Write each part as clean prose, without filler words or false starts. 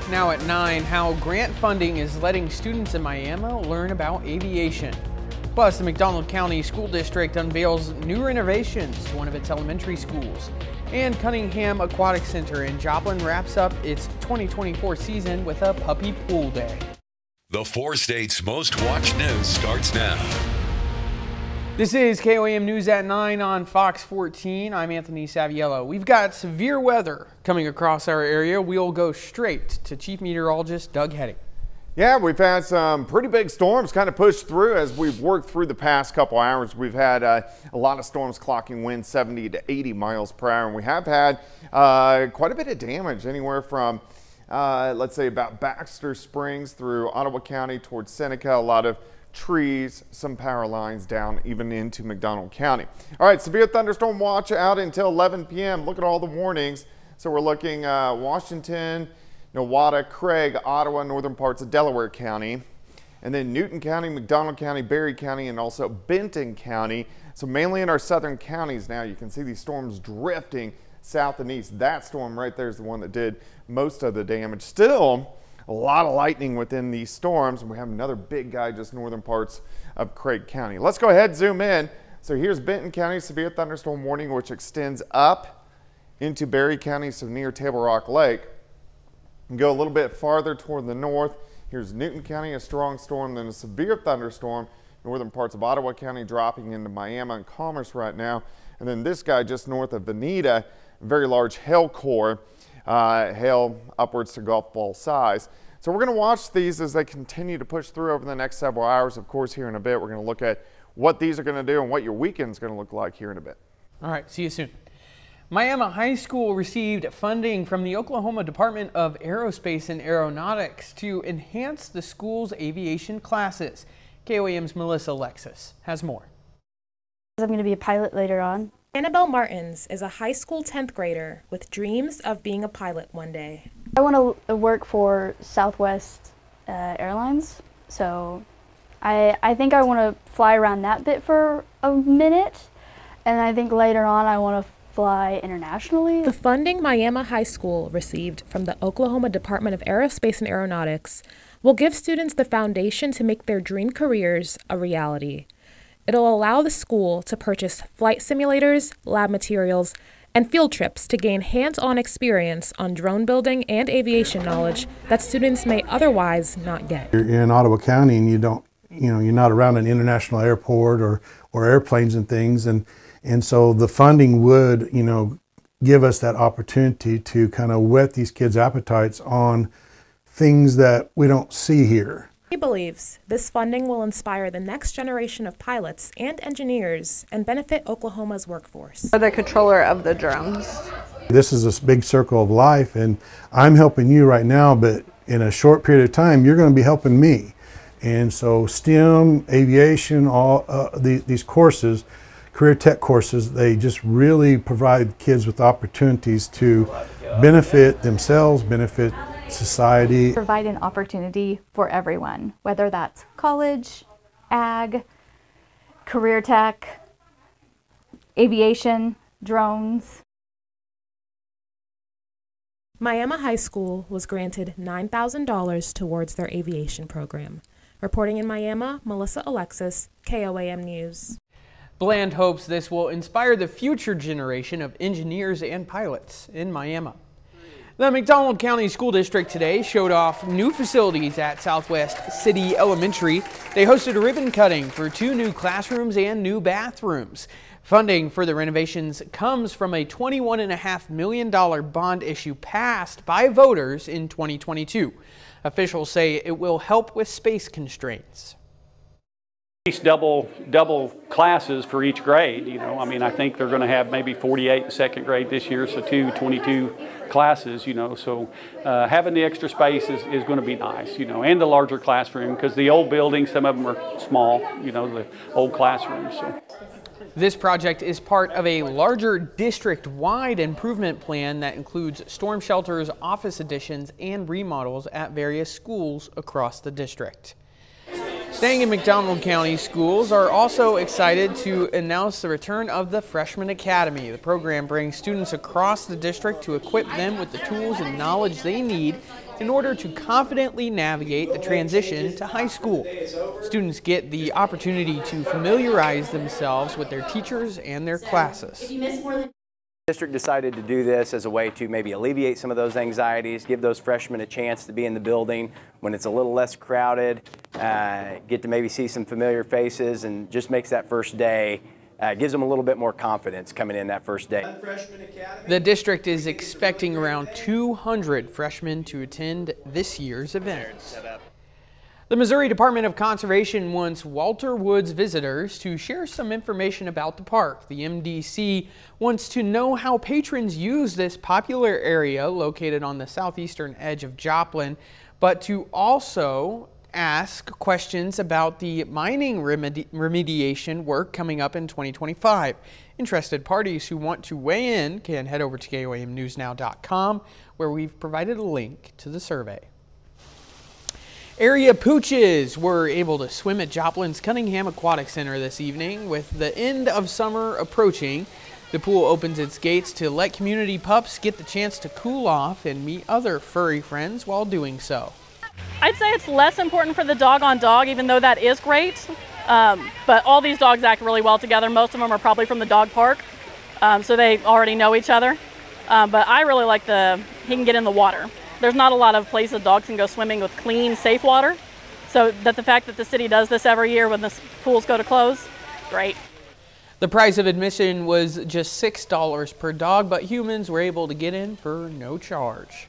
Now at 9, how grant funding is letting students in Miami learn about aviation. Plus, the McDonald County School District unveils new renovations to one of its elementary schools. And Cunningham Aquatic Center in Joplin wraps up its 2024 season with a puppy pool day. The 4 states' most watched news starts now. This is KOAM News at 9 on Fox 14. I'm Anthony Saviello. We've got severe weather coming across our area. We'll go straight to Chief Meteorologist Doug Heading. Yeah, we've had some pretty big storms kind of push through as we've worked through the past couple hours. We've had a lot of storms clocking winds 70 to 80 miles per hour, and we have had quite a bit of damage, anywhere from let's say about Baxter Springs through Ottawa County towards Seneca. A lot of trees, some power lines down even into McDonald County. All right, severe thunderstorm watch out until 11 p.m. Look at all the warnings. So we're looking Washington, Nowata, Craig, Ottawa, northern parts of Delaware County, and then Newton County, McDonald County, Berry County, and also Benton County. So mainly in our southern counties now, you can see these storms drifting south and east. That storm right there is the one that did most of the damage. Still, a lot of lightning within these storms, and we have another big guy just northern parts of Craig County. Let's go ahead and zoom in. So here's Benton County severe thunderstorm warning, which extends up into Berry County, so near Table Rock Lake. And go a little bit farther toward the north. Here's Newton County, a strong storm, then a severe thunderstorm. Northern parts of Ottawa County dropping into Miami and Commerce right now. And then this guy just north of Veneta, very large hail core. Hail upwards to golf ball size. So we're going to watch these as they continue to push through over the next several hours. Of course, here in a bit, we're going to look at what these are going to do and what your weekend's going to look like here in a bit. All right, see you soon. Miami High School received funding from the Oklahoma Department of Aerospace and Aeronautics to enhance the school's aviation classes. KOAM's Melissa Alexis has more. I'm going to be a pilot later on. Annabelle Martins is a high school 10th grader with dreams of being a pilot one day. I want to work for Southwest Airlines, so I think I want to fly around that bit for a minute, and I think later on I want to fly internationally. The funding Miami High School received from the Oklahoma Department of Aerospace and Aeronautics will give students the foundation to make their dream careers a reality. It'll allow the school to purchase flight simulators, lab materials, and field trips to gain hands-on experience on drone building and aviation knowledge that students may otherwise not get. You're in Ottawa County and you're not around an international airport or airplanes and things, and so the funding would, give us that opportunity to kind of whet these kids' appetites on things that we don't see here. He believes this funding will inspire the next generation of pilots and engineers and benefit Oklahoma's workforce. The controller of the drones. This is a big circle of life, and I'm helping you right now, but in a short period of time, you're going to be helping me. And so STEM, aviation, all these courses, career tech courses, they just really provide kids with opportunities to benefit themselves, benefit society. Provide an opportunity for everyone, whether that's college, ag, career tech, aviation, drones. Miami High School was granted $9,000 towards their aviation program. Reporting in Miami, Melissa Alexis, KOAM News. Bland hopes this will inspire the future generation of engineers and pilots in Miami. The McDonald County School District today showed off new facilities at Southwest City Elementary. They hosted a ribbon cutting for 2 new classrooms and new bathrooms. Funding for the renovations comes from a $21.5 million bond issue passed by voters in 2022. Officials say it will help with space constraints. At least double classes for each grade, I think they're going to have maybe 48 in second grade this year, so 22 classes, so having the extra space is going to be nice, and the larger classroom, because the old buildings, some of them are small, the old classrooms. So. This project is part of a larger district-wide improvement plan that includes storm shelters, office additions, and remodels at various schools across the district. Staying in McDonald County schools are also excited to announce the return of the Freshman Academy. The program brings students across the district to equip them with the tools and knowledge they need in order to confidently navigate the transition to high school. Students get the opportunity to familiarize themselves with their teachers and their classes. The district decided to do this as a way to maybe alleviate some of those anxieties, give those freshmen a chance to be in the building when it's a little less crowded, get to maybe see some familiar faces, and just makes that first day, gives them a little bit more confidence coming in that first day. The district is expecting around 200 freshmen to attend this year's event. The Missouri Department of Conservation wants Walter Woods visitors to share some information about the park. The MDC wants to know how patrons use this popular area located on the southeastern edge of Joplin, but to also ask questions about the mining remediation work coming up in 2025. Interested parties who want to weigh in can head over to KOAMnewsnow.com, where we've provided a link to the survey. Area pooches were able to swim at Joplin's Cunningham Aquatic Center this evening. With the end of summer approaching, the pool opens its gates to let community pups get the chance to cool off and meet other furry friends while doing so. I'd say it's less important for the dog-on-dog, even though that is great. But all these dogs act really well together. Most of them are probably from the dog park, so they already know each other. But I really like he can get in the water. There's not a lot of places dogs can go swimming with clean, safe water. So the fact that the city does this every year when the pools go to close, great. The price of admission was just $6 per dog, but humans were able to get in for no charge.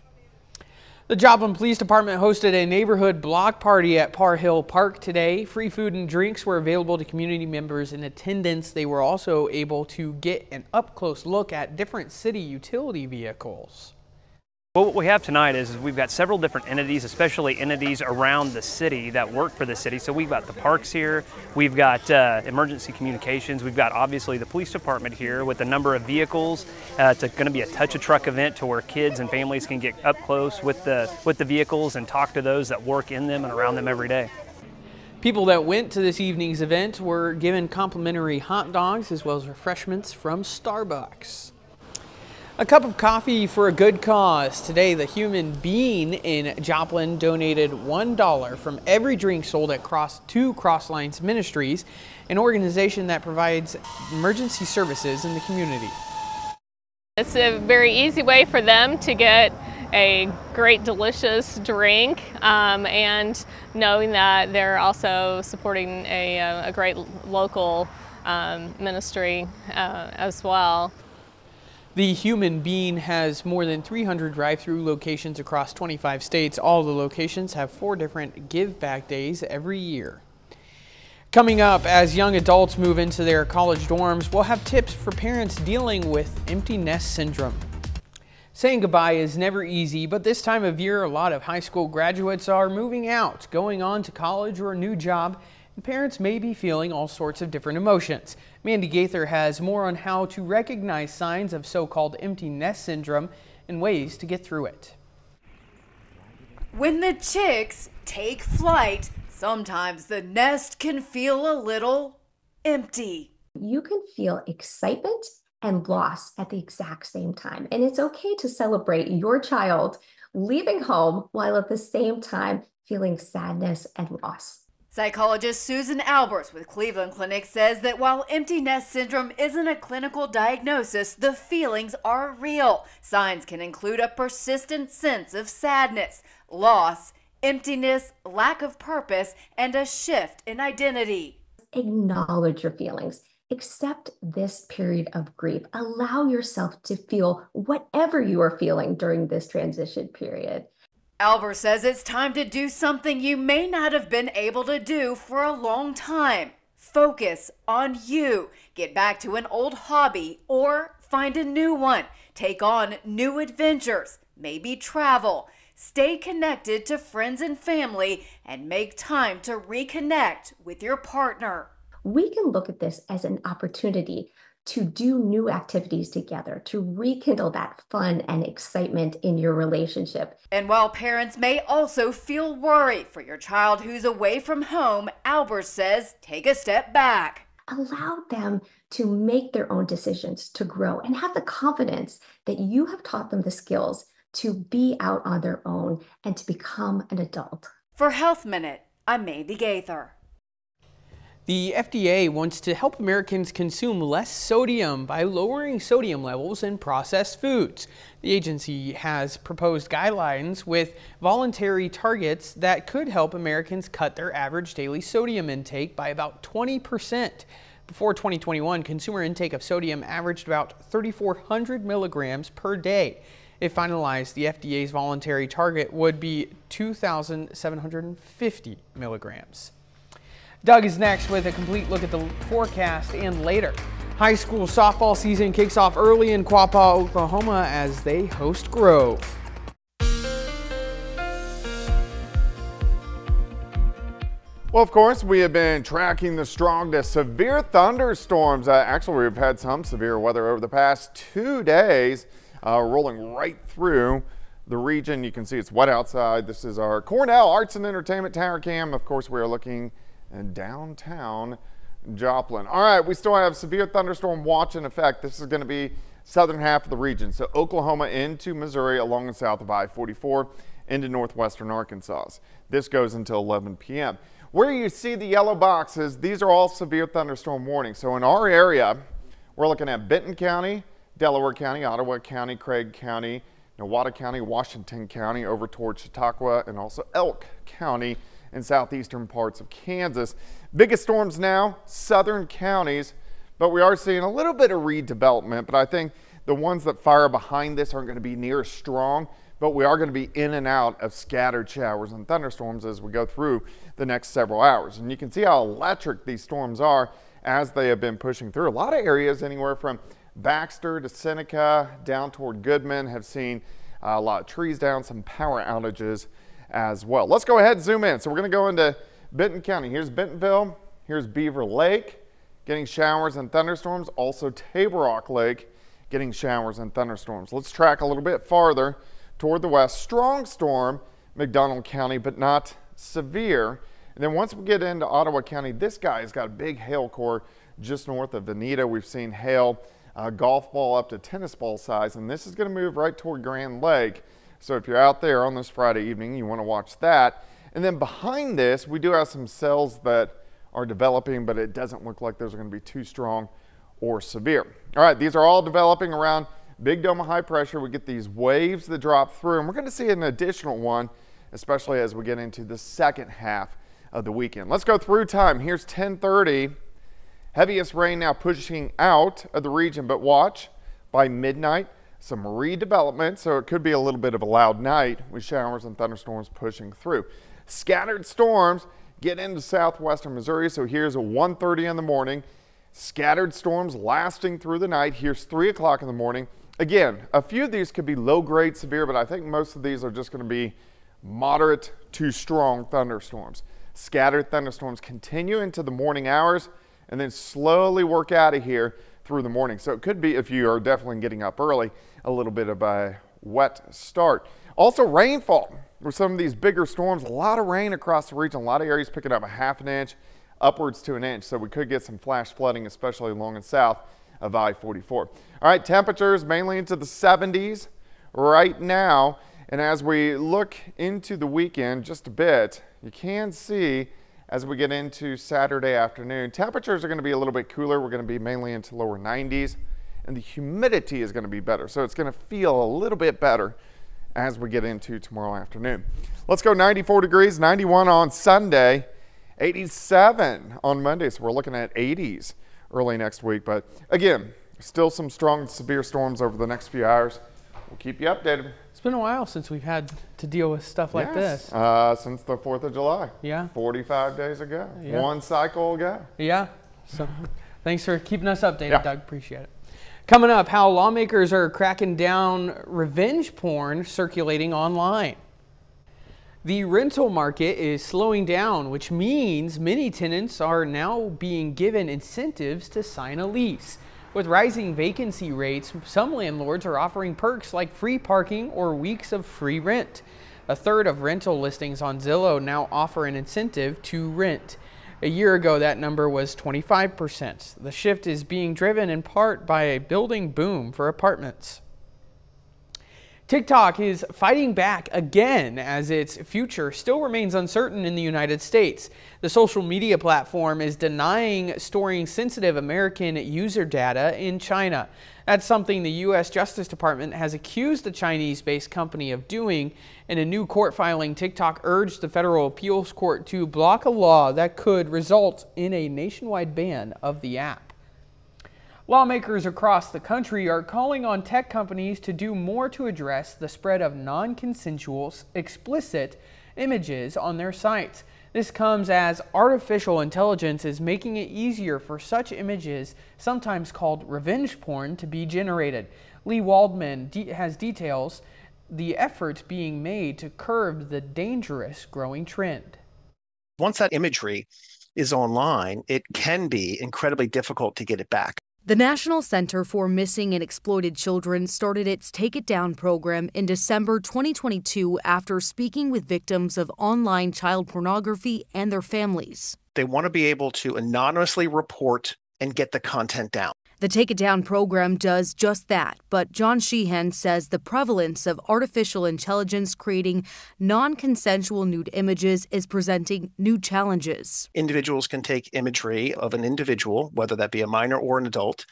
The Joplin Police Department hosted a neighborhood block party at Parr Hill Park today. Free food and drinks were available to community members in attendance. They were also able to get an up-close look at different city utility vehicles. Well, what we have tonight is we've got several different entities, especially entities around the city that work for the city. So we've got the parks here, we've got emergency communications, we've got obviously the police department here with a number of vehicles. It's going to be a touch-a-truck event to where kids and families can get up close with the vehicles and talk to those that work in them and around them every day. People that went to this evening's event were given complimentary hot dogs as well as refreshments from Starbucks. A cup of coffee for a good cause. Today, the Human Bean in Joplin donated $1 from every drink sold at to Crosslines Ministries, an organization that provides emergency services in the community. It's a very easy way for them to get a great, delicious drink, and knowing that they're also supporting a great local ministry as well. The Human Bean has more than 300 drive-through locations across 25 states. All the locations have 4 different give back days every year. Coming up, as young adults move into their college dorms, we'll have tips for parents dealing with empty nest syndrome. Saying goodbye is never easy, but this time of year, a lot of high school graduates are moving out, going on to college or a new job, and parents may be feeling all sorts of different emotions. Mandy Gaither has more on how to recognize signs of so-called empty nest syndrome and ways to get through it. When the chicks take flight, sometimes the nest can feel a little empty. You can feel excitement and loss at the exact same time. And it's okay to celebrate your child leaving home while at the same time feeling sadness and loss. Psychologist Susan Alberts with Cleveland Clinic says that while empty nest syndrome isn't a clinical diagnosis, the feelings are real. Signs can include a persistent sense of sadness, loss, emptiness, lack of purpose, and a shift in identity. Acknowledge your feelings. Accept this period of grief. Allow yourself to feel whatever you are feeling during this transition period. Albert says it's time to do something you may not have been able to do for a long time. Focus on you. Get back to an old hobby or find a new one. Take on new adventures, maybe travel. Stay connected to friends and family and make time to reconnect with your partner. We can look at this as an opportunity to do new activities together, to rekindle that fun and excitement in your relationship. And while parents may also feel worried for your child who's away from home, Albert says take a step back. Allow them to make their own decisions, to grow, and have the confidence that you have taught them the skills to be out on their own and to become an adult. For Health Minute, I'm Mandy Gaither. The FDA wants to help Americans consume less sodium by lowering sodium levels in processed foods. The agency has proposed guidelines with voluntary targets that could help Americans cut their average daily sodium intake by about 20%. Before 2021, consumer intake of sodium averaged about 3,400 milligrams per day. If finalized, the FDA's voluntary target would be 2,750 milligrams. Doug is next with a complete look at the forecast and later. High school softball season kicks off early in Quapaw, Oklahoma as they host Grove. Well, of course, we have been tracking the strong to severe thunderstorms. Actually, we've had some severe weather over the past 2 days, rolling right through the region. You can see it's wet outside. This is our Cornell Arts and Entertainment Tower Cam. Of course, we are looking in downtown Joplin. All right, we still have severe thunderstorm watch in effect. This is going to be southern half of the region, so Oklahoma into Missouri along and south of I-44 into northwestern Arkansas. This goes until 11 p.m. Where you see the yellow boxes, these are all severe thunderstorm warnings. So in our area, we're looking at Benton County, Delaware County, Ottawa County, Craig County, Nowata County, Washington County, over towards Chautauqua, and also Elk County in southeastern parts of Kansas. Biggest storms now, southern counties, but we are seeing a little bit of redevelopment, but I think the ones that fire behind this aren't going to be near as strong, but we are going to be in and out of scattered showers and thunderstorms as we go through the next several hours. And you can see how electric these storms are as they have been pushing through. A lot of areas anywhere from Baxter to Seneca down toward Goodman have seen a lot of trees down, some power outages as well. Let's go ahead and zoom in. So we're going to go into Benton County. Here's Bentonville, here's Beaver Lake getting showers and thunderstorms, also Table Rock Lake getting showers and thunderstorms. Let's track a little bit farther toward the west. Strong storm, McDonald County, but not severe. And then once we get into Ottawa County, this guy has got a big hail core just north of Veneta. We've seen hail, golf ball up to tennis ball size, and this is going to move right toward Grand Lake. So if you're out there on this Friday evening, you want to watch that. And then behind this, we do have some cells that are developing, but it doesn't look like those are going to be too strong or severe. All right, these are all developing around Big Dome of high pressure. We get these waves that drop through, and we're going to see an additional one, especially as we get into the second half of the weekend. Let's go through time. Here's 10:30. Heaviest rain now pushing out of the region, but watch by midnight. Some redevelopment, so it could be a little bit of a loud night with showers and thunderstorms pushing through. Scattered storms get into southwestern Missouri, so here's a 1:30 in the morning. Scattered storms lasting through the night. Here's 3 o'clock in the morning. Again, a few of these could be low-grade severe, but I think most of these are just going to be moderate to strong thunderstorms. Scattered thunderstorms continue into the morning hours and then slowly work out of here through the morning. So it could be, if you are definitely getting up early, a little bit of a wet start. Also rainfall with some of these bigger storms. A lot of rain across the region. A lot of areas picking up a ½ an inch upwards to an inch. So we could get some flash flooding, especially along and south of I-44. All right, temperatures mainly into the 70s right now. And as we look into the weekend just a bit, you can see as we get into Saturday afternoon, temperatures are going to be a little bit cooler. We're going to be mainly into lower 90s, and the humidity is going to be better. So it's going to feel a little bit better as we get into tomorrow afternoon. Let's go 94 degrees, 91 on Sunday, 87 on Monday. So we're looking at 80s early next week. But again, still some strong severe storms over the next few hours. We'll keep you updated. It's been a while since we've had to deal with stuff like this. Since the 4th of July. Yeah. 45 days ago. Yeah. One cycle ago. Yeah. So thanks for keeping us updated, Doug. Appreciate it. Coming up, how lawmakers are cracking down revenge porn circulating online. The rental market is slowing down, which means many tenants are now being given incentives to sign a lease. With rising vacancy rates, some landlords are offering perks like free parking or weeks of free rent. A third of rental listings on Zillow now offer an incentive to rent. A year ago, that number was 25%. The shift is being driven in part by a building boom for apartments. TikTok is fighting back again as its future still remains uncertain in the United States. The social media platform is denying storing sensitive American user data in China. That's something the U.S. Justice Department has accused the Chinese-based company of doing. In a new court filing, TikTok urged the federal appeals court to block a law that could result in a nationwide ban of the app. Lawmakers across the country are calling on tech companies to do more to address the spread of non-consensual, explicit images on their sites. This comes as artificial intelligence is making it easier for such images, sometimes called revenge porn, to be generated. Lee Waldman has details the efforts being made to curb the dangerous growing trend. Once that imagery is online, it can be incredibly difficult to get it back. The National Center for Missing and Exploited Children started its Take It Down program in December 2022 after speaking with victims of online child pornography and their families. They want to be able to anonymously report and get the content down. The Take It Down program does just that, but John Sheehan says the prevalence of artificial intelligence creating non-consensual nude images is presenting new challenges. Individuals can take imagery of an individual, whether that be a minor or an adult,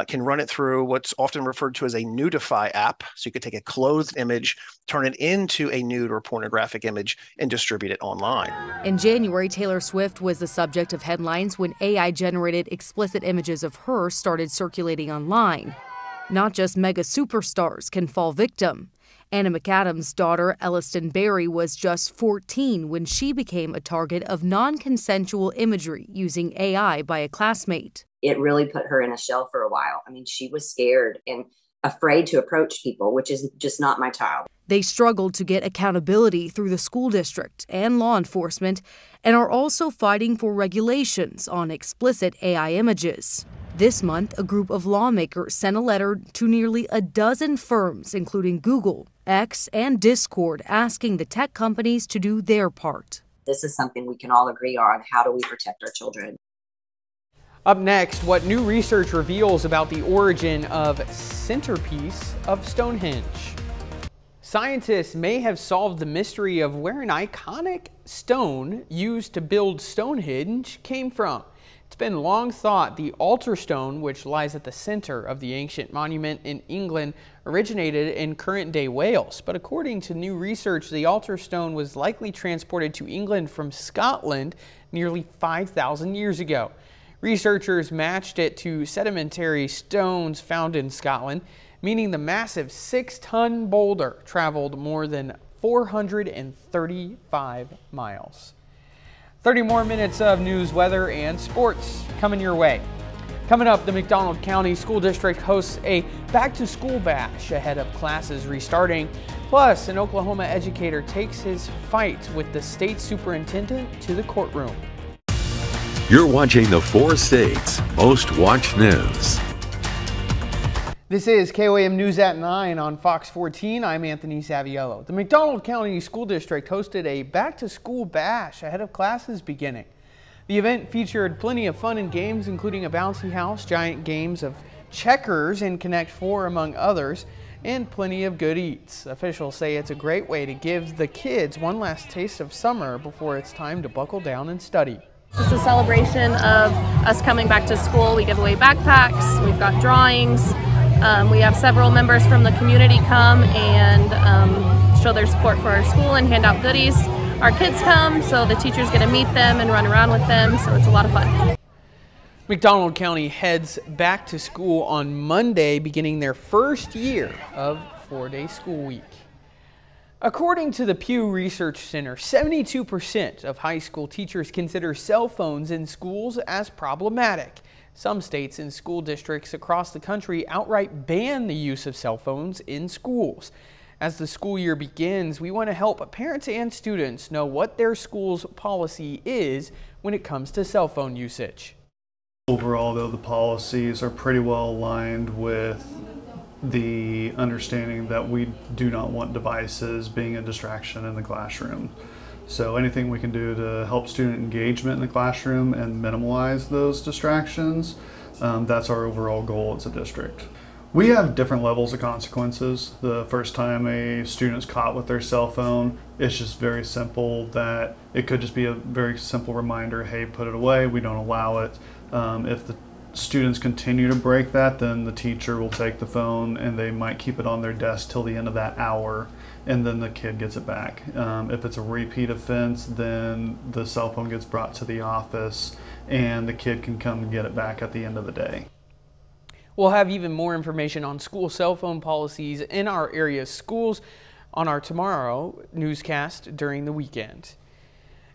can run it through what's often referred to as a nudify app. So you could take a clothed image, turn it into a nude or pornographic image, and distribute it online. In January, Taylor Swift was the subject of headlines when AI-generated explicit images of her started circulating online. Not just mega superstars can fall victim. Anna McAdams' daughter, Elliston Berry, was just 14 when she became a target of non-consensual imagery using AI by a classmate. It really put her in a shell for a while. I mean, she was scared and afraid to approach people, which is just not my child. They struggled to get accountability through the school district and law enforcement and are also fighting for regulations on explicit AI images. This month, a group of lawmakers sent a letter to nearly a dozen firms, including Google, X, and Discord, asking the tech companies to do their part. This is something we can all agree on. How do we protect our children? Up next, what new research reveals about the origin of centerpiece of Stonehenge. Scientists may have solved the mystery of where an iconic stone used to build Stonehenge came from. It's been long thought the altar stone, which lies at the center of the ancient monument in England, originated in current-day Wales. But according to new research, the altar stone was likely transported to England from Scotland nearly 5,000 years ago. Researchers matched it to sedimentary stones found in Scotland, meaning the massive 6-ton boulder traveled more than 435 miles. 30 more minutes of news, weather, and sports coming your way. Coming up, the McDonald County School District hosts a back-to-school bash ahead of classes restarting. Plus, an Oklahoma educator takes his fight with the state superintendent to the courtroom. You're watching the 4 States Most Watched News. This is KOAM News at 9 on Fox 14. I'm Anthony Saviello. The McDonald County School District hosted a back-to-school bash ahead of classes beginning. The event featured plenty of fun and games, including a bouncy house, giant games of checkers and Connect 4, among others, and plenty of good eats. Officials say it's a great way to give the kids one last taste of summer before it's time to buckle down and study. It's a celebration of us coming back to school. We give away backpacks, we've got drawings. We have several members from the community come and show their support for our school and hand out goodies. Our kids come, so the teachers get to meet them and run around with them, so it's a lot of fun. McDonald County heads back to school on Monday, beginning their first year of 4-day school week. According to the Pew Research Center, 72% of high school teachers consider cell phones in schools as problematic. Some states and school districts across the country outright ban the use of cell phones in schools. As the school year begins, we want to help parents and students know what their school's policy is when it comes to cell phone usage. Overall, though, the policies are pretty well aligned with the understanding that we do not want devices being a distraction in the classroom. So anything we can do to help student engagement in the classroom and minimize those distractions, that's our overall goal as a district. We have different levels of consequences. The first time a student's caught with their cell phone, it's just very simple that it could just be a very simple reminder, hey, put it away, we don't allow it. If the students continue to break that, then the teacher will take the phone and they might keep it on their desk till the end of that hour, and then the kid gets it back. If it's a repeat offense, then the cell phone gets brought to the office and the kid can come and get it back at the end of the day. We'll have even more information on school cell phone policies in our area schools on our tomorrow newscast during the weekend.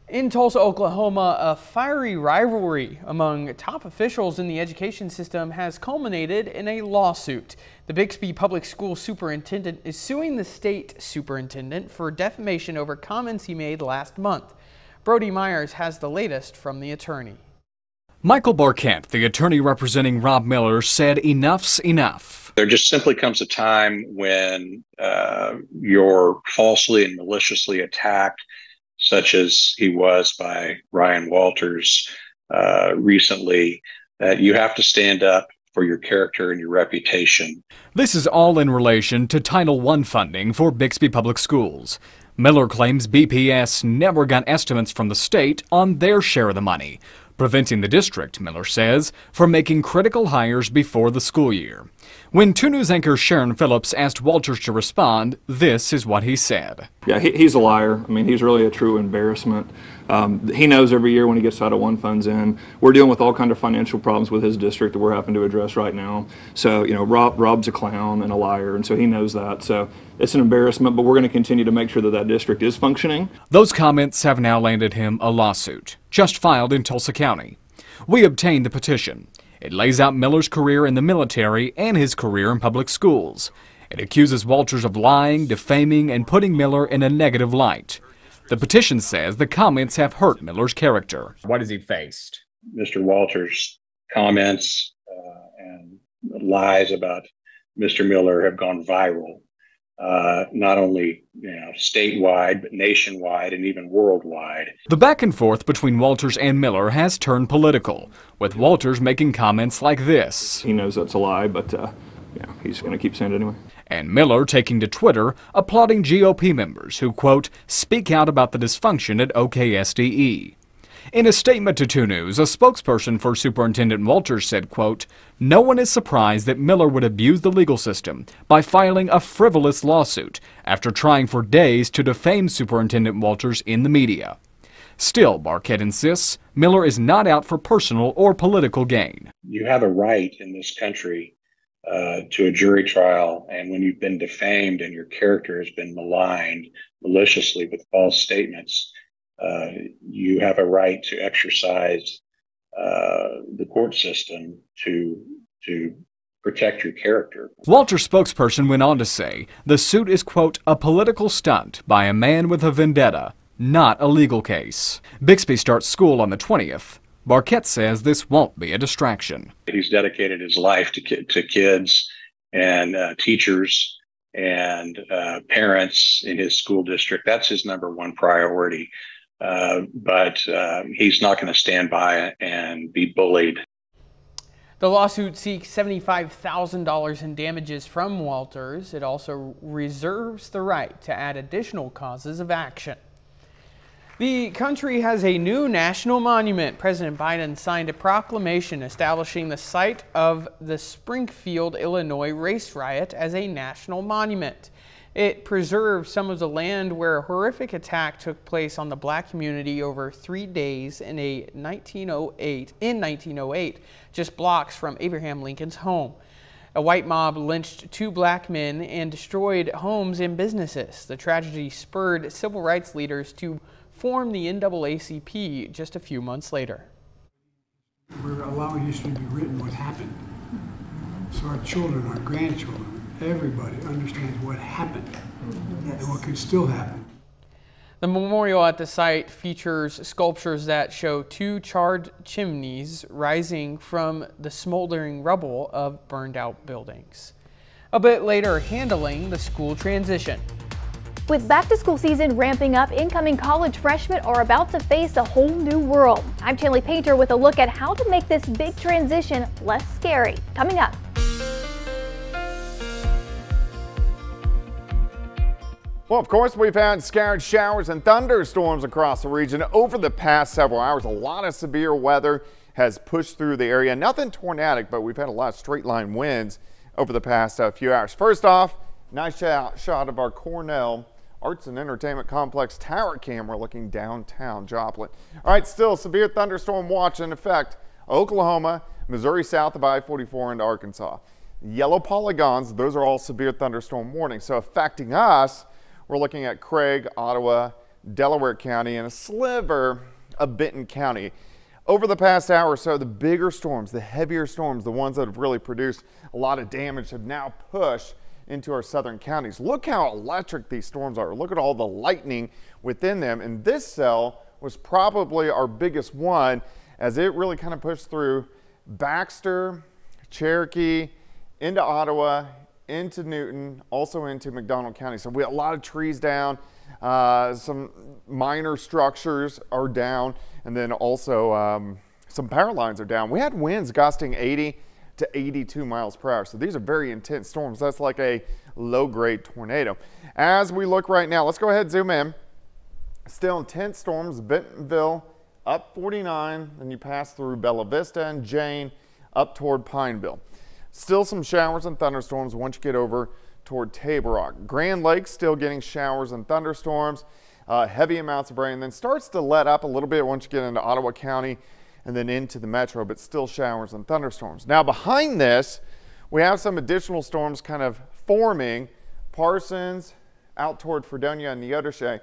In Tulsa, Oklahoma, a fiery rivalry among top officials in the education system has culminated in a lawsuit. The Bixby Public School Superintendent is suing the state superintendent for defamation over comments he made last month. Brody Myers has the latest from the attorney. Michael Barquette, the attorney representing Rob Miller, said enough's enough. There just simply comes a time when you're falsely and maliciously attacked, such as he was by Ryan Walters recently, that you have to stand up for your character and your reputation. This is all in relation to Title I funding for Bixby Public Schools. Miller claims BPS never got estimates from the state on their share of the money, preventing the district, Miller says, from making critical hires before the school year. When 2 News anchor Sharon Phillips asked Walters to respond, this is what he said. Yeah, he's a liar. I mean, he's really a true embarrassment. He knows every year when he gets Title I funds in, we're dealing with all kinds of financial problems with his district that we're having to address right now. So, you know, Rob's a clown and a liar, and so he knows that. So it's an embarrassment, but we're going to continue to make sure that that district is functioning. Those comments have now landed him a lawsuit, just filed in Tulsa County. We obtained the petition. It lays out Miller's career in the military and his career in public schools. It accuses Walters of lying, defaming, and putting Miller in a negative light. The petition says the comments have hurt Miller's character. What has he faced? Mr. Walters' comments and lies about Mr. Miller have gone viral, not only statewide, but nationwide and even worldwide. The back and forth between Walters and Miller has turned political, with Walters making comments like this. He knows that's a lie, but he's going to keep saying it anyway. And Miller taking to Twitter, applauding GOP members who, quote, speak out about the dysfunction at OKSDE. In a statement to 2 News, a spokesperson for Superintendent Walters said, quote, no one is surprised that Miller would abuse the legal system by filing a frivolous lawsuit after trying for days to defame Superintendent Walters in the media. Still, Barquette insists, Miller is not out for personal or political gain. You have a right in this country to a jury trial, and when you've been defamed and your character has been maligned maliciously with false statements, you have a right to exercise the court system to protect your character. Walters' spokesperson went on to say the suit is, quote, a political stunt by a man with a vendetta, not a legal case. Bixby starts school on the 20th. Barquette says this won't be a distraction. He's dedicated his life to kids and teachers and parents in his school district. That's his number one priority. But he's not going to stand by and be bullied. The lawsuit seeks $75,000 in damages from Walters. It also reserves the right to add additional causes of action. The country has a new national monument. President Biden signed a proclamation establishing the site of the Springfield, Illinois race riot as a national monument. It preserves some of the land where a horrific attack took place on the black community over 3 days in 1908, just blocks from Abraham Lincoln's home. A white mob lynched 2 black men and destroyed homes and businesses. The tragedy spurred civil rights leaders to form the NAACP just a few months later. We're allowing history to be written what happened. So our children, our grandchildren, everybody understands what happened and what could still happen. The memorial at the site features sculptures that show 2 charred chimneys rising from the smoldering rubble of burned out buildings. A bit later, handling the school transition. With back-to-school season ramping up, incoming college freshmen are about to face a whole new world. I'm Chandler Painter with a look at how to make this big transition less scary. Coming up. Well, of course, we've had scattered showers and thunderstorms across the region over the past several hours. A lot of severe weather has pushed through the area. Nothing tornadic, but we've had a lot of straight line winds over the past few hours. First off, nice shot of our Cornell Arts and Entertainment Complex tower camera looking downtown Joplin. All right, still severe thunderstorm watch in effect. Oklahoma, Missouri south of I-44 into Arkansas. Yellow polygons, those are all severe thunderstorm warnings. So affecting us, we're looking at Craig, Ottawa, Delaware County, and a sliver of Benton County. Over the past hour or so, the bigger storms, the heavier storms, the ones that have really produced a lot of damage have now pushed into our southern counties. Look how electric these storms are. Look at all the lightning within them. And this cell was probably our biggest one as it really kind of pushed through Baxter, Cherokee, into Ottawa, into Newton, also into McDonald County. So we had a lot of trees down, some minor structures are down, and then also some power lines are down. We had winds gusting 80 to 82 miles per hour. So these are very intense storms. That's like a low-grade tornado. As we look right now, let's go ahead and zoom in. Still intense storms, Bentonville up 49, then you pass through Bella Vista and Jane up toward Pineville. Still some showers and thunderstorms once you get over toward Table Rock. Grand Lake still getting showers and thunderstorms, heavy amounts of rain, then starts to let up a little bit once you get into Ottawa County and then into the metro, but still showers and thunderstorms. Now behind this, we have some additional storms kind of forming. Parsons out toward Fredonia and Neodesha.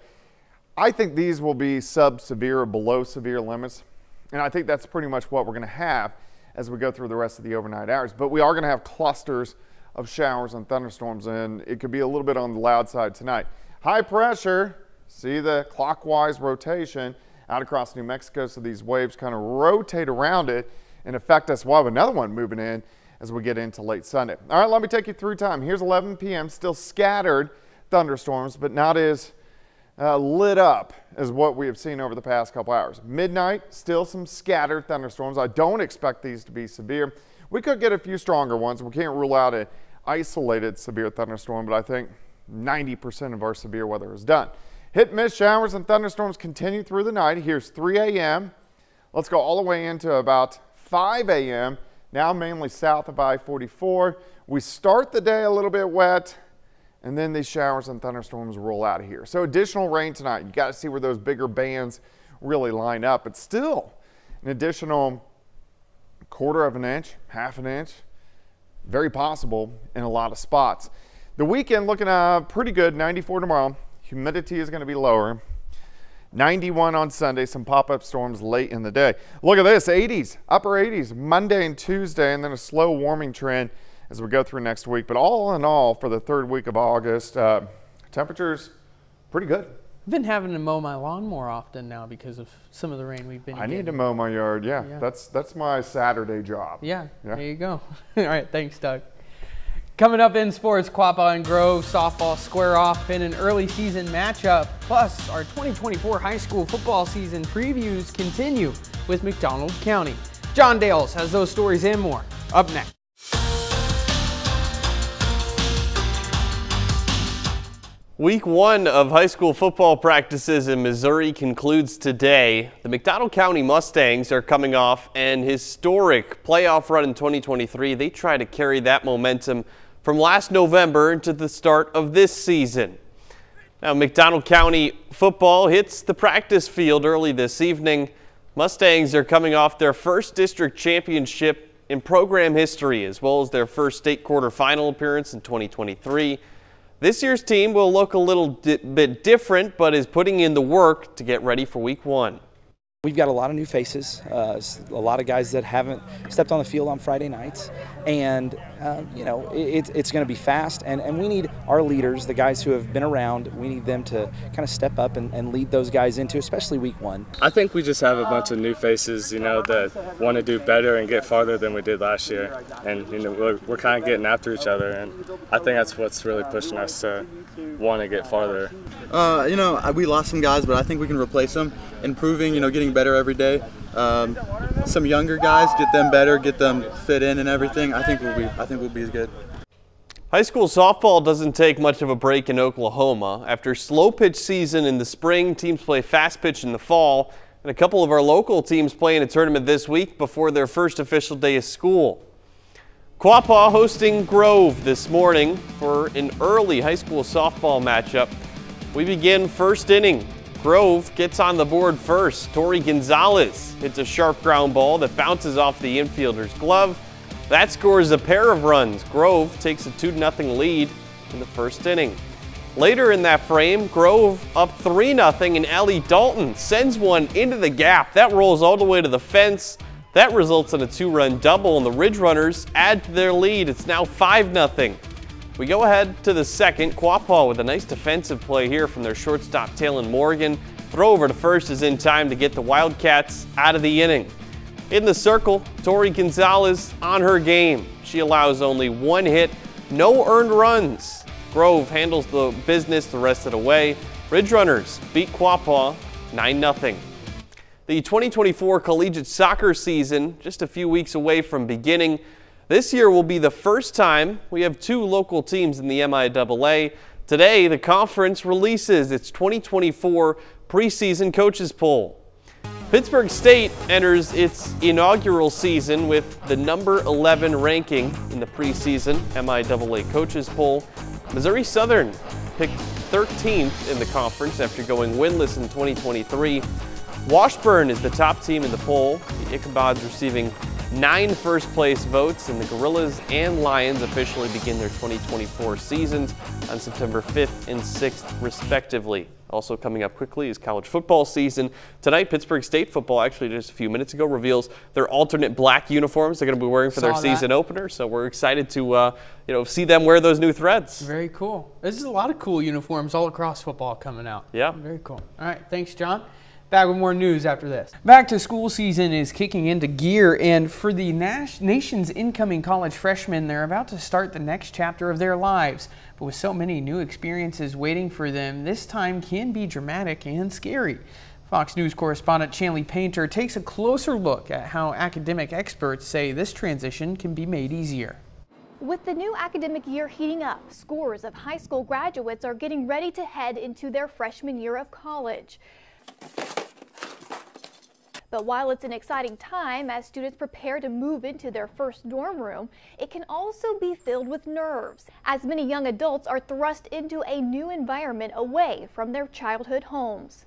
I think these will be sub-severe or below severe limits, and I think that's pretty much what we're going to have as we go through the rest of the overnight hours. But we are going to have clusters of showers and thunderstorms, and it could be a little bit on the loud side tonight. High pressure, see the clockwise rotation out across New Mexico, so these waves kind of rotate around it and affect us. We'll have another one moving in as we get into late Sunday. All right, let me take you through time. Here's 11 p.m., still scattered thunderstorms, but not as lit up as what we have seen over the past couple hours. Midnight, still some scattered thunderstorms. I don't expect these to be severe. We could get a few stronger ones. We can't rule out an isolated severe thunderstorm, but I think 90% of our severe weather is done. Hit miss showers and thunderstorms continue through the night. Here's 3 a.m. Let's go all the way into about 5 a.m. Now mainly south of I-44. We start the day a little bit wet, and then these showers and thunderstorms roll out of here. So additional rain tonight. You got to see where those bigger bands really line up. But still, an additional quarter of an inch, half an inch, very possible in a lot of spots. The weekend looking pretty good, 94 tomorrow. Humidity is going to be lower. 91 on Sunday, some pop-up storms late in the day. Look at this, 80s, upper 80s, Monday and Tuesday, and then a slow warming trend as we go through next week. But all in all, for the third week of August, temperatures pretty good. I've been having to mow my lawn more often now because of some of the rain we've been getting. I need to mow my yard, yeah. That's my Saturday job. Yeah, there you go. All right, thanks, Doug. Coming up in sports, Quapaw and Grove softball square off in an early season matchup. Plus, our 2024 high school football season previews continue with McDonald County. John Dales has those stories and more up next. Week 1 of high school football practices in Missouri concludes today. The McDonald County Mustangs are coming off an historic playoff run in 2023. They try to carry that momentum from last November into the start of this season. Now, McDonald County football hits the practice field early this evening. Mustangs are coming off their first district championship in program history, as well as their first state quarterfinal appearance in 2023. This year's team will look a little bit different, but is putting in the work to get ready for week 1. We've got a lot of new faces, a lot of guys that haven't stepped on the field on Friday nights, and you know, it's going to be fast, and we need our leaders, the guys who have been around, we need them to kind of step up and lead those guys into, especially week one. I think we just have a bunch of new faces, you know, that want to do better and get farther than we did last year. And, you know, we're kind of getting after each other, and I think that's what's really pushing us to want to get farther. You know, we lost some guys, but I think we can replace them, improving, you know, getting better every day. Some younger guys, get them better, get them fit in and everything. I think we'll be as good. High school softball doesn't take much of a break in Oklahoma. After slow pitch season in the spring, teams play fast pitch in the fall, and a couple of our local teams play in a tournament this week before their first official day of school. Quapaw hosting Grove this morning for an early high school softball matchup. We begin first inning. Grove gets on the board first. Tori Gonzalez hits a sharp ground ball that bounces off the infielder's glove. That scores a pair of runs. Grove takes a 2-0 lead in the first inning. Later in that frame, Grove up 3-0, and Ellie Dalton sends one into the gap. That rolls all the way to the fence. That results in a 2-run double, and the Ridge Runners add to their lead. It's now 5-0. We go ahead to the second. Quapaw with a nice defensive play here from their shortstop, Talon Morgan. Throw over to first is in time to get the Wildcats out of the inning. In the circle, Tori Gonzalez on her game. She allows only one hit, no earned runs. Grove handles the business the rest of the way. Ridge Runners beat Quapaw 9-0. The 2024 collegiate soccer season just a few weeks away from beginning. This year will be the first time we have two local teams in the MIAA. Today, the conference releases its 2024 preseason coaches poll. Pittsburgh State enters its inaugural season with the number 11 ranking in the preseason MIAA coaches poll. Missouri Southern picked 13th in the conference after going winless in 2023. Washburn is the top team in the poll. The Ichabods receiving 9 first-place votes, and the Gorillas and Lions officially begin their 2024 seasons on September 5th and 6th, respectively. Also coming up quickly is college football season. Tonight, Pittsburgh State football, actually just a few minutes ago, reveals their alternate black uniforms they're going to be wearing for their season opener. So we're excited to see them wear those new threads. Very cool. There's a lot of cool uniforms all across football coming out. Yeah. Very cool. All right, thanks, John. Back with more news after this. Back to school season is kicking into gear, and for the nation's incoming college freshmen, they're about to start the next chapter of their lives. But with so many new experiences waiting for them, this time can be dramatic and scary. Fox News correspondent Chanley Painter takes a closer look at how academic experts say this transition can be made easier. With the new academic year heating up, scores of high school graduates are getting ready to head into their freshman year of college. But while it's an exciting time as students prepare to move into their first dorm room, it can also be filled with nerves, as many young adults are thrust into a new environment away from their childhood homes.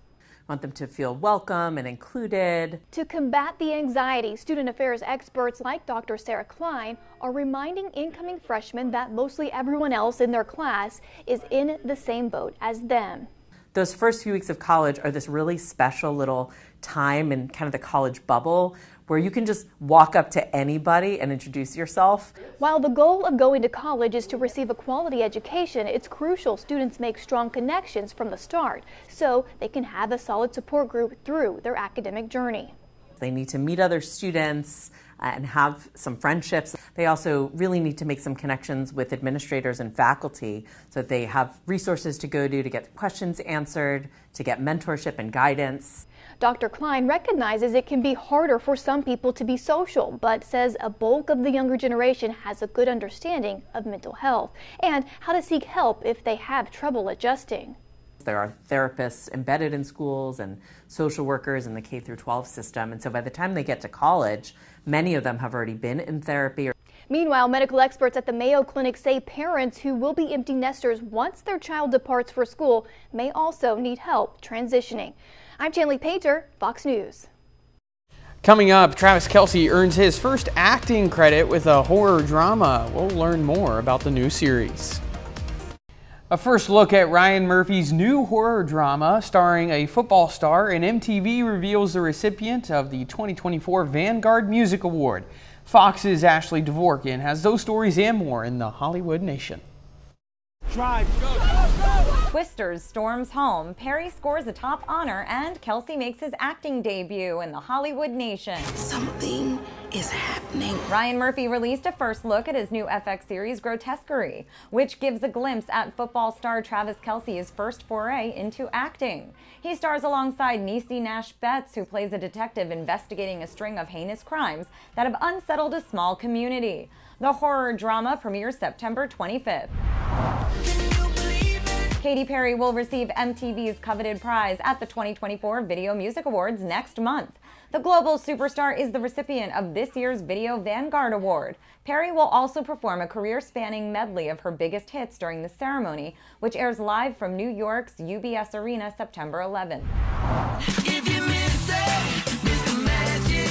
Want them to feel welcome and included. To combat the anxiety, student affairs experts like Dr. Sarah Klein are reminding incoming freshmen that mostly everyone else in their class is in the same boat as them. Those first few weeks of college are this really special little time in kind of the college bubble where you can just walk up to anybody and introduce yourself. While the goal of going to college is to receive a quality education, it's crucial students make strong connections from the start so they can have a solid support group through their academic journey. They need to meet other students and have some friendships. They also really need to make some connections with administrators and faculty so that they have resources to go to get questions answered, to get mentorship and guidance. Dr. Klein recognizes it can be harder for some people to be social, but says a bulk of the younger generation has a good understanding of mental health and how to seek help if they have trouble adjusting. There are therapists embedded in schools and social workers in the K-12 system, and so by the time they get to college, many of them have already been in therapy. Meanwhile, medical experts at the Mayo Clinic say parents who will be empty nesters once their child departs for school may also need help transitioning. I'm Chanley Painter, Fox News. Coming up, Travis Kelce earns his first acting credit with a horror drama. We'll learn more about the new series. A first look at Ryan Murphy's new horror drama starring a football star, and MTV reveals the recipient of the 2024 Vanguard Music Award. Fox's Ashley Dvorkin has those stories and more in the Hollywood Nation. Drive. Twisters storms home, Perry scores a top honor, and Kelsey makes his acting debut in the Hollywood Nation. Something is happening. Ryan Murphy released a first look at his new FX series Grotesquerie, which gives a glimpse at football star Travis Kelce's first foray into acting. He stars alongside Niecy Nash-Betts, who plays a detective investigating a string of heinous crimes that have unsettled a small community. The horror drama premieres September 25th. Katy Perry will receive MTV's coveted prize at the 2024 Video Music Awards next month. The global superstar is the recipient of this year's Video Vanguard Award. Perry will also perform a career-spanning medley of her biggest hits during the ceremony, which airs live from New York's UBS Arena September 11th.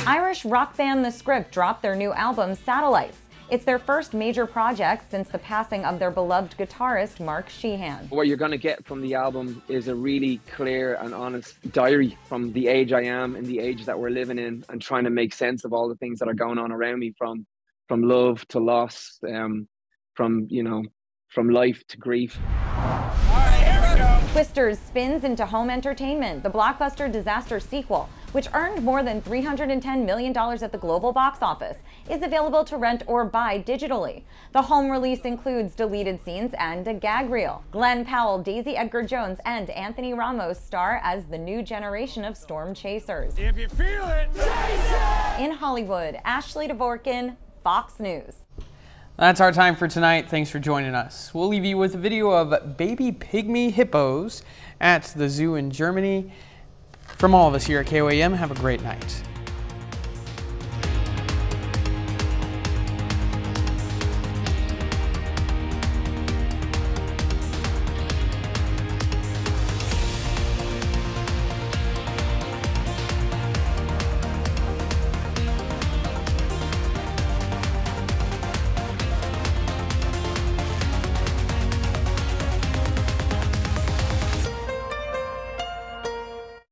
Irish rock band The Script dropped their new album, Satellites. It's their first major project since the passing of their beloved guitarist, Mark Sheehan. What you're going to get from the album is a really clear and honest diary from the age I am and the age that we're living in, and trying to make sense of all the things that are going on around me, from love to loss, from life to grief. Twisters spins into home entertainment, the blockbuster disaster sequel, which earned more than $310 million at the global box office, is available to rent or buy digitally. The home release includes deleted scenes and a gag reel. Glenn Powell, Daisy Edgar-Jones, and Anthony Ramos star as the new generation of storm chasers. If you feel it, chase it! In Hollywood, Ashley Dvorkin, Fox News. That's our time for tonight. Thanks for joining us. We'll leave you with a video of baby pygmy hippos at the zoo in Germany. From all of us here at KOAM, have a great night.